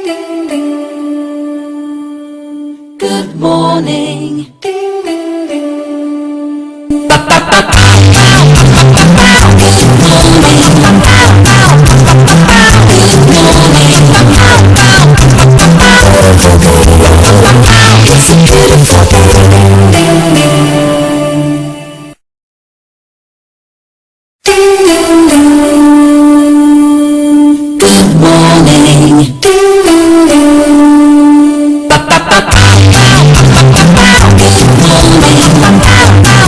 ding, ding. Good morning. Ding, ding, ding. Ba, ba, ba, ba. Good morning. Good morning. It's beautiful. Ding, ding, ding. Ding, ding, ding. Good morning. Ding, ding, ding. Ba, ba, ba, ba. Good morning. Good morning.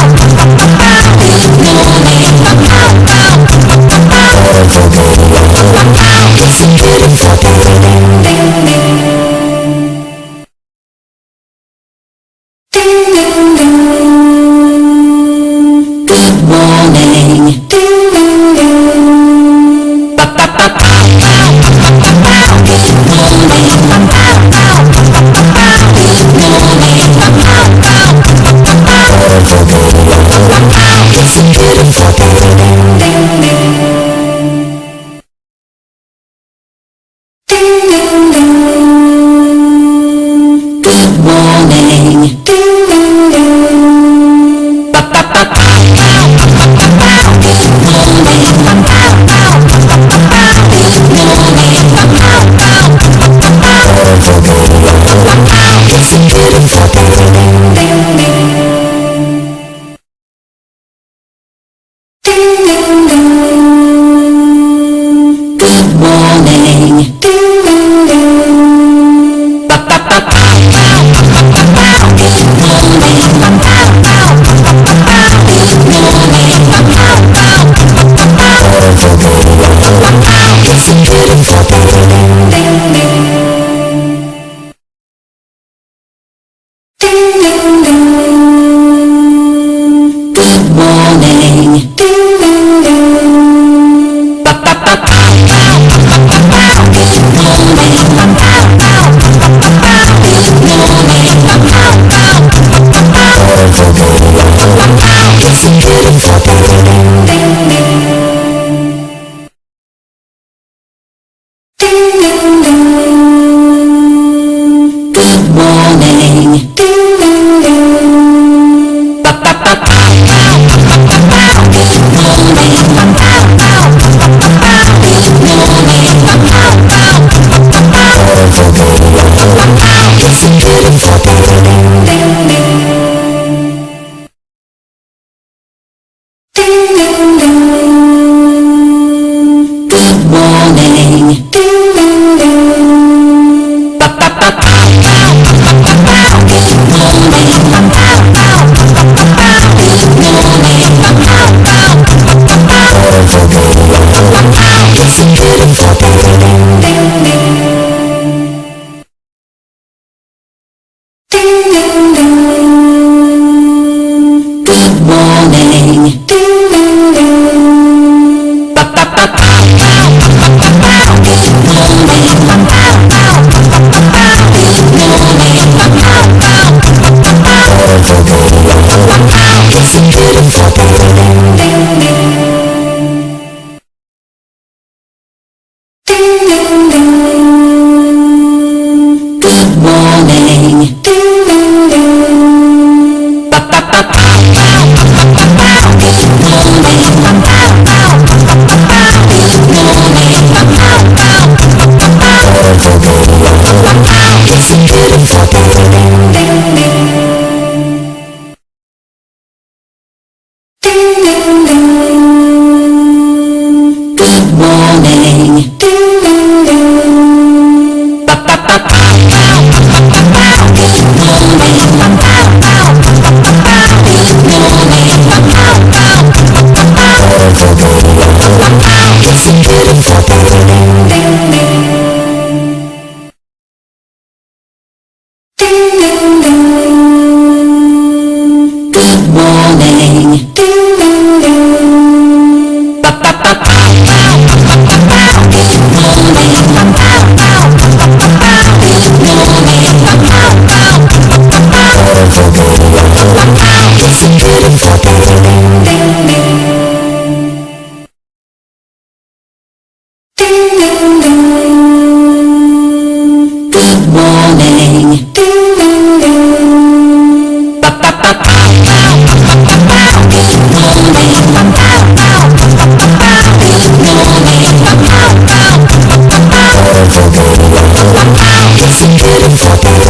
It's beautiful. Ding, ding, ding. Ding, ding, ding. Good morning. Ding, ding, ding. Ba, ba, ba, ba. Good morning. It's beautiful. Ding, ding, ding. Ding, ding, ding. Good morning. Ding, ding, ding. Ba, ba, ba, ba. Good morning. It's beautiful. Ding, ding, ding. Ding, ding, ding. Good morning. Ding, ding, ding. Ba, ba, ba, ba. Good morning. It's beautiful. Ding, ding, ding. Ding, ding, ding. Good morning. Ding, ding, ding. Ba, ba, ba, ba. Good morning. It's beautiful. Ding, ding, ding. Ding, ding, ding. Good morning. Ding, ding, ding. Ba, ba, ba, ba. Good morning. It's beautiful. Ding, ding, ding. Ding, ding, ding. Good morning. Ding, ding, ding. Ba, ba, ba, ba. Good morning. It's beautiful. Ding, ding, ding. Ding, ding, ding. Good morning. Ding, ding, ding. Ba, ba, ba, ba. Good morning. It's beautiful. Ding, ding, ding. Ding, ding, ding. Good morning. Ding, ding, ding. Ba, ba, ba, ba. Good morning. It's beautiful. Ding, ding, ding. Ding, ding, ding. Good morning. Ding, ding, ding. Ba, ba, ba, ba. Good morning. It's beautiful. Ding, ding. morning. It's a beautiful good morning. It's a beautiful good morning. It's a beautiful good morning. It's a beautiful good morning.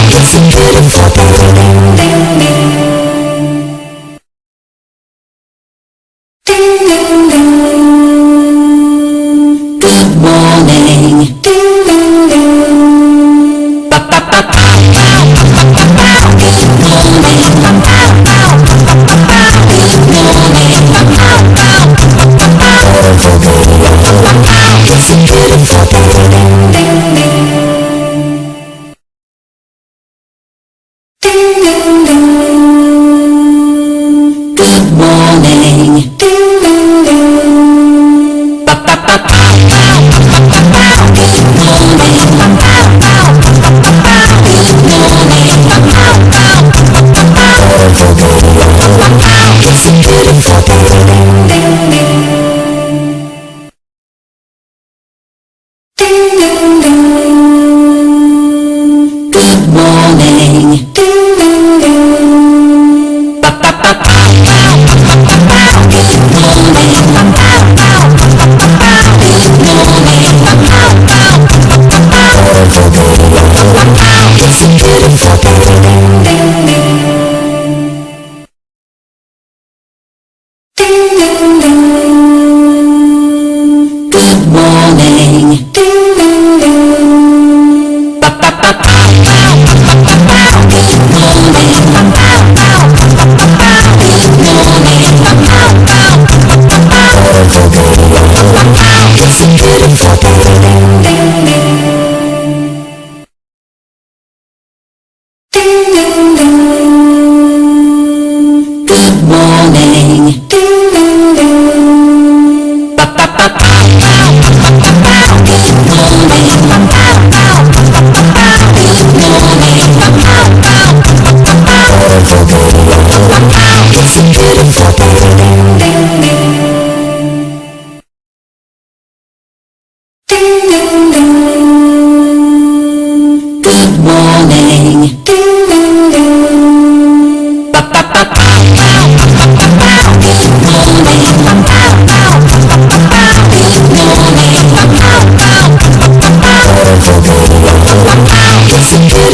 It's a beautiful good morning. It's a beautiful good morning. It's a beautiful good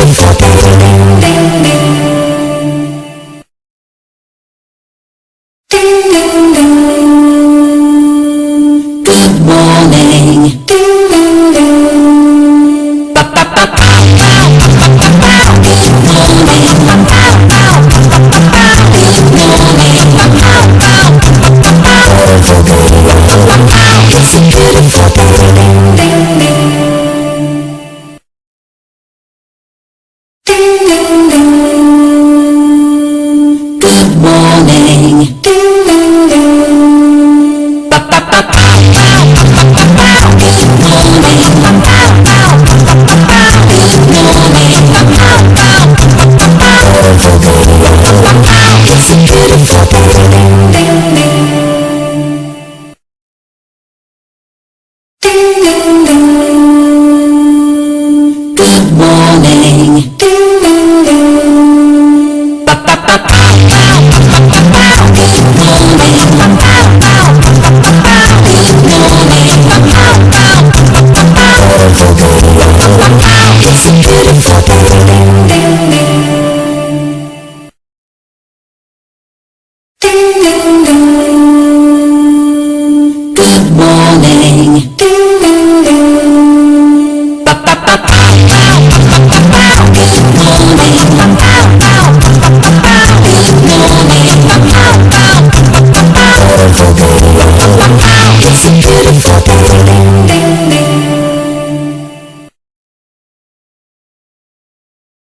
morning. It's a beautiful good morning. It's a beautiful good morning. It's a beautiful